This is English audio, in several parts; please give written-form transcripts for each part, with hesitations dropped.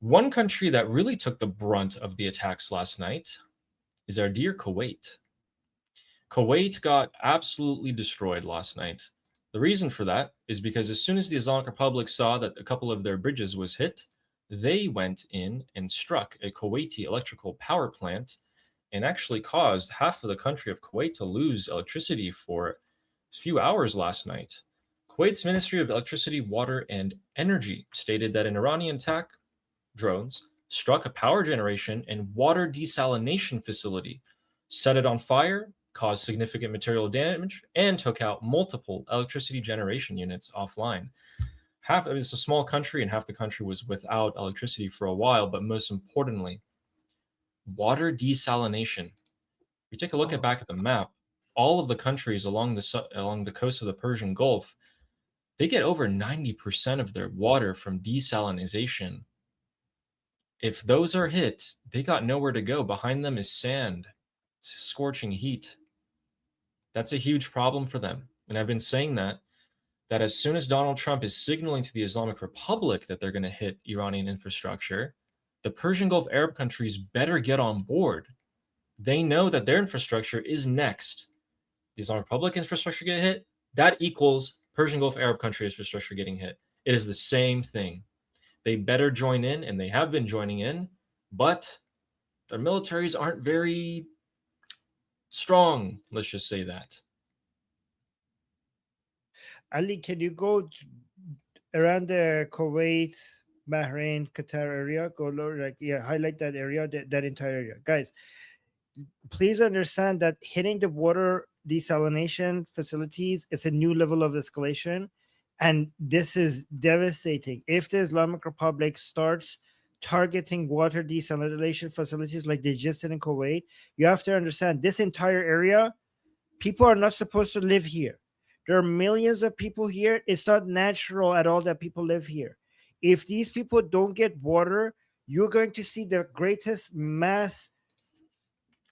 One country that really took the brunt of the attacks last night is our dear Kuwait. Kuwait got absolutely destroyed last night. The reason for that is because as soon as the Islamic Republic saw that a couple of their bridges was hit, they went in and struck a Kuwaiti electrical power plant and actually caused half of the country of Kuwait to lose electricity for a few hours last night. Kuwait's Ministry of Electricity, Water, and Energy stated that an Iranian attack drones struck a power generation and water desalination facility, set it on fire, caused significant material damage, and took out multiple electricity generation units offline. It's a small country, and half the country was without electricity for a while. But most importantly, water desalination. If you take a look at back at the map, all of the countries along the coast of the Persian Gulf, they get over 90% of their water from desalination. If those are hit, they got nowhere to go. Behind them is sand. It's scorching heat. That's a huge problem for them. And I've been saying that as soon as Donald Trump is signaling to the Islamic Republic that they're going to hit Iranian infrastructure, the Persian Gulf Arab countries better get on board. They know that their infrastructure is next. The Islamic Republic infrastructure get hit, that equals Persian Gulf Arab country infrastructure getting hit. It is the same thing. They better join in, and they have been joining in, but their militaries aren't very strong. Let's just say that. Ali, can you go around the Kuwait, Bahrain, Qatar area? Go lower, like, yeah, highlight that area, that entire area, guys. Please understand that hitting the water desalination facilities is a new level of escalation, and this is devastating. If the Islamic Republic starts targeting water desalination facilities like they just did in Kuwait, you have to understand this entire area, people are not supposed to live here. There are millions of people here. It's not natural at all that people live here. If these people don't get water, you're going to see the greatest mass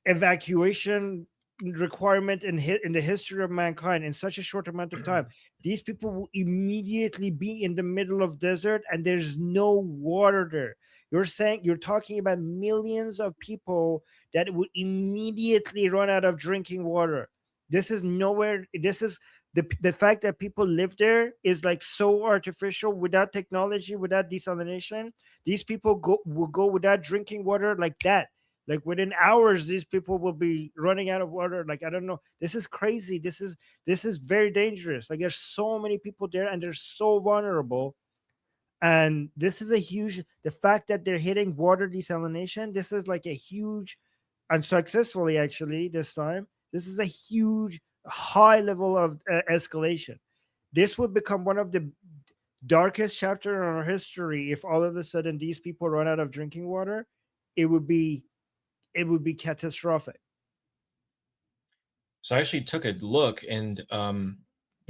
evacuation requirement in the history of mankind in such a short amount of time. These people will immediately be in the middle of desert and there's no water there. You're talking about millions of people that would immediately run out of drinking water. This is nowhere. This is the fact that people live there is like so artificial. Without technology, without desalination, these people will go without drinking water like that. Like within hours, these people will be running out of water. Like, I don't know. This is crazy. This is very dangerous. Like, there's so many people there and they're so vulnerable. And this is a huge, the fact that they're hitting water desalination, this is like a huge, and successfully actually this time, this is a huge, high level of escalation. This would become one of the darkest chapter in our history if all of a sudden these people run out of drinking water. It would be catastrophic. So I actually took a look, and let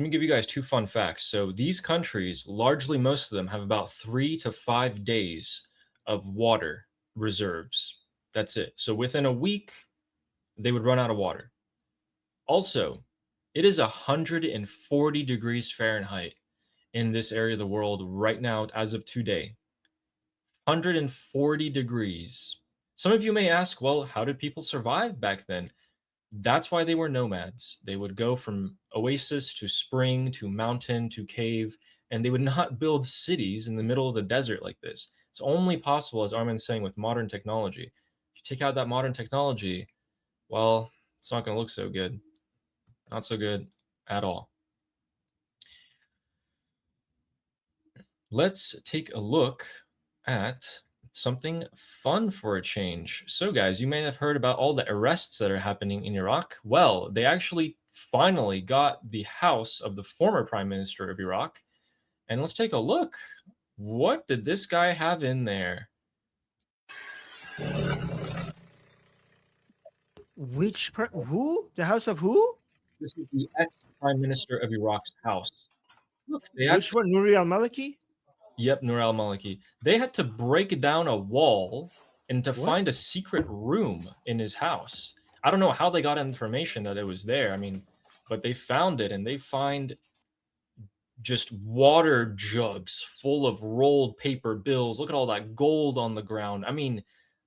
me give you guys two fun facts. So these countries, largely most of them, have about 3 to 5 days of water reserves. That's it. So within a week, they would run out of water. Also, it is 140 degrees Fahrenheit in this area of the world right now as of today. 140 degrees. Some of you may ask, well, how did people survive back then? That's why they were nomads. They would go from oasis to spring to mountain to cave, and they would not build cities in the middle of the desert like this. It's only possible, as Armin's saying, with modern technology. If you take out that modern technology, well, it's not going to look so good. Not so good at all. Let's take a look at something fun for a change. So, guys, you may have heard about all the arrests that are happening in Iraq. Well, they actually finally got the house of the former prime minister of Iraq. And let's take a look. What did this guy have in there? Who? The house of who? This is the ex-prime minister of Iraq's house. Look, Which one? Nouri al-Maliki? Yep, Nur al-Maliki. They had to break down a wall and to find a secret room in his house. I don't know how they got information that it was there. I mean, but they found it, and they find just water jugs full of rolled paper bills. Look at all that gold on the ground. I mean,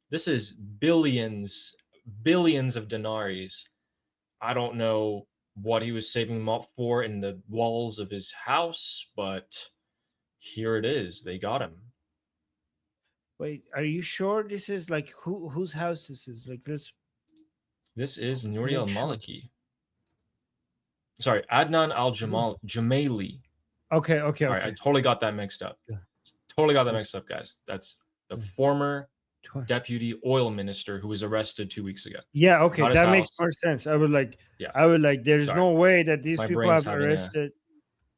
this is billions, billions of denaries. I don't know what he was saving them up for in the walls of his house, but here it is. They got him. Wait, are you sure this is like whose house this is? Like, This is Nouri make sure. al-Maliki. Sorry, Adnan al-Jamali. Okay, okay, All right, I okay. totally got that mixed up. Yeah. Totally got that Yeah. mixed up, guys. That's the Yeah. former Tw- deputy oil minister who was arrested 2 weeks ago. Yeah, okay, Got his that makes house. more sense. Yeah, I would like, there's sorry. no way that these My people brain's have having a. arrested.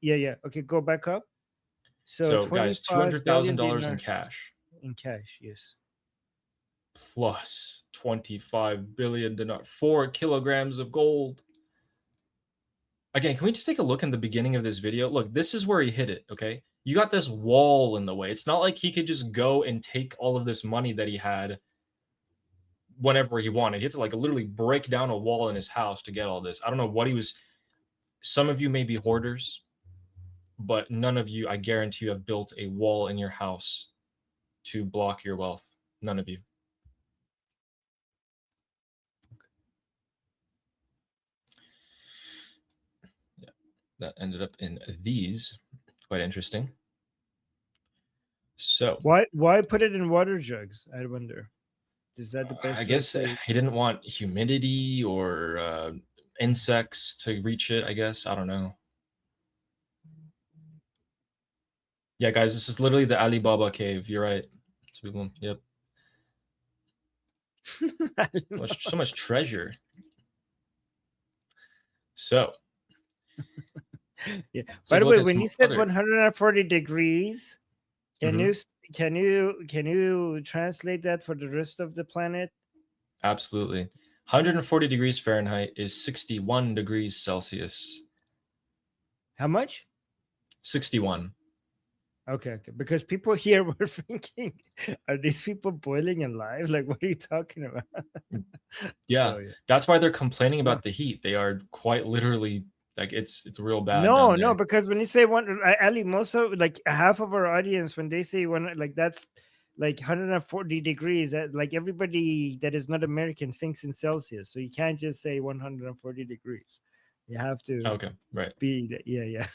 Yeah, yeah. Okay, go back up. So So, guys, 25 billion $200,000 in dinar cash in cash, yes. plus 25 billion dinar, 4 kilograms of gold. Again, can we just take a look in the beginning of this video? Look, this is where he hid it, okay? You got this wall in the way. It's not like he could just go and take all of this money that he had whenever he wanted. He had to like literally break down a wall in his house to get all this. I don't know what he was. Some of you may be hoarders, but none of you, I guarantee you, have built a wall in your house to block your wealth. None of you. Yeah, that ended up in these. Quite interesting. So Why put it in water jugs? I wonder. Is that the best? I guess way to... he didn't want humidity or insects to reach it. I guess I don't know. Yeah, guys, this is literally the Alibaba cave. You're right. Yep. So much treasure. So, yeah. By the way, when you said 140 degrees, can mm-hmm. you translate that for the rest of the planet? Absolutely. 140 degrees Fahrenheit is 61 degrees Celsius. How much? 61. Okay. Because people here were thinking, are these people boiling alive? Like, what are you talking about? Yeah, So, yeah. That's why they're complaining about the heat. They are quite literally like it's real bad. No, because when you say one, Ali, most of like half of our audience, when they say one, like that's like 140 degrees, that like everybody that is not American thinks in Celsius. So you can't just say 140 degrees. You have to be yeah.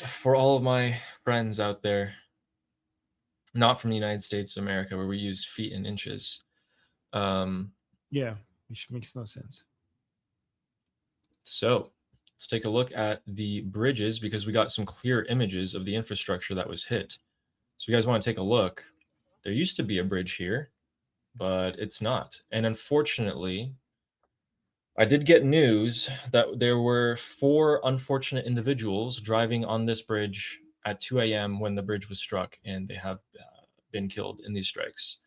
For all of my friends out there, not from the United States of America, where we use feet and inches. Yeah, which makes no sense. So let's take a look at the bridges because we got some clear images of the infrastructure that was hit. So you guys want to take a look. There used to be a bridge here, but it's not. And unfortunately, I did get news that there were 4 unfortunate individuals driving on this bridge at 2 a.m. when the bridge was struck, and they have been killed in these strikes.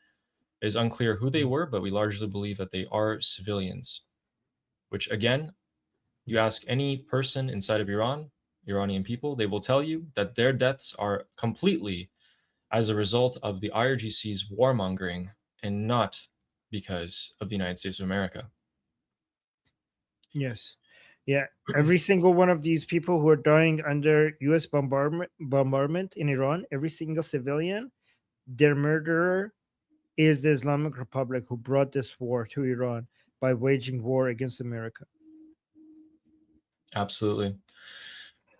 It is unclear who they were, but we largely believe that they are civilians, which again, you ask any person inside of Iran, Iranian people, they will tell you that their deaths are completely as a result of the IRGC's warmongering and not because of the United States of America. Yes. Yeah. Every single one of these people who are dying under US bombardment in Iran, every single civilian, their murderer is the Islamic Republic who brought this war to Iran by waging war against America. Absolutely.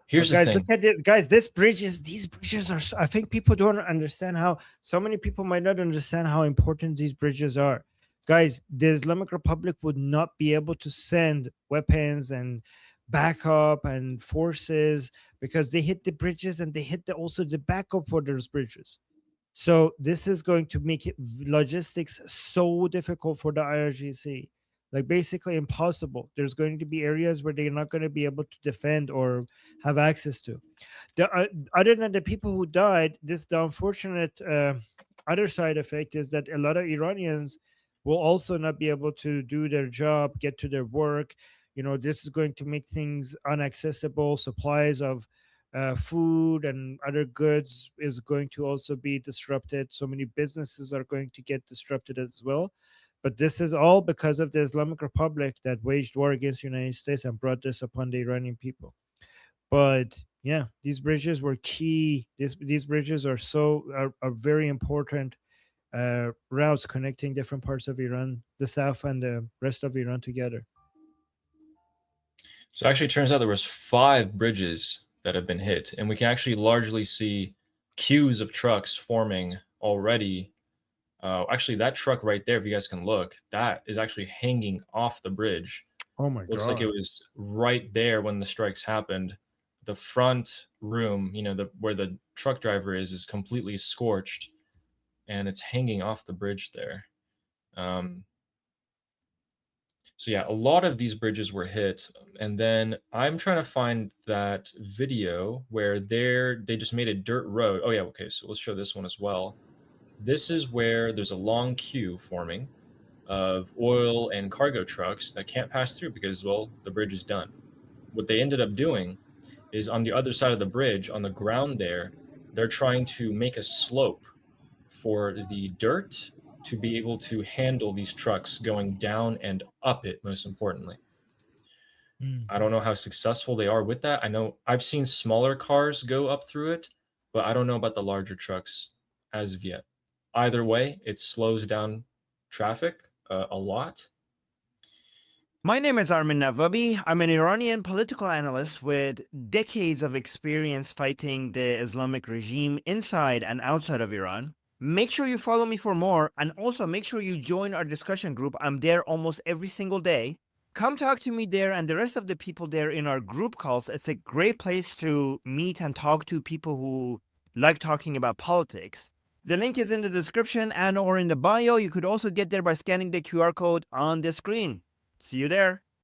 Here's the guys, thing. look at this. Guys, these bridges are, I think people don't understand how, so many people might not understand how important these bridges are. Guys, the Islamic Republic would not be able to send weapons and backup and forces because they hit the bridges and they hit also the backup for those bridges. So this is going to make it logistics so difficult for the IRGC, like basically impossible. There's going to be areas where they're not going to be able to defend or have access to. Other than the people who died, the unfortunate other side effect is that a lot of Iranians will also not be able to do their job, get to their work. This is going to make things inaccessible. Supplies of food and other goods is going to also be disrupted. So many businesses are going to get disrupted as well. But this is all because of the Islamic Republic that waged war against the United States and brought this upon the Iranian people. But Yeah, these bridges were key. These bridges are very important routes connecting different parts of Iran, the south and the rest of Iran together. So actually, it turns out there was 5 bridges that have been hit, and we can actually largely see queues of trucks forming already. Actually, that truck right there, if you guys can look, that is actually hanging off the bridge. Oh my Looks like it god. was right there when the strikes happened. The front room, where the truck driver is completely scorched, and it's hanging off the bridge there. Um, so yeah, a lot of these bridges were hit, and then I'm trying to find that video where they just made a dirt road. Oh yeah, okay, so let's show this one as well. This is where there's a long queue forming of oil and cargo trucks that can't pass through because, well, the bridge is done. What they ended up doing is on the other side of the bridge, on the ground there, they're trying to make a slope for the dirt to be able to handle these trucks going down and up it, most importantly. Mm. I don't know how successful they are with that. I know I've seen smaller cars go up through it, but I don't know about the larger trucks as of yet. Either way, it slows down traffic a lot. My name is Armin Navabi. I'm an Iranian political analyst with decades of experience fighting the Islamic regime inside and outside of Iran. Make sure you follow me for more, and also make sure you join our discussion group. I'm there almost every single day. Come talk to me there and the rest of the people there in our group calls. It's a great place to meet and talk to people who like talking about politics. The link is in the description and or in the bio. You could also get there by scanning the QR code on the screen. See you there.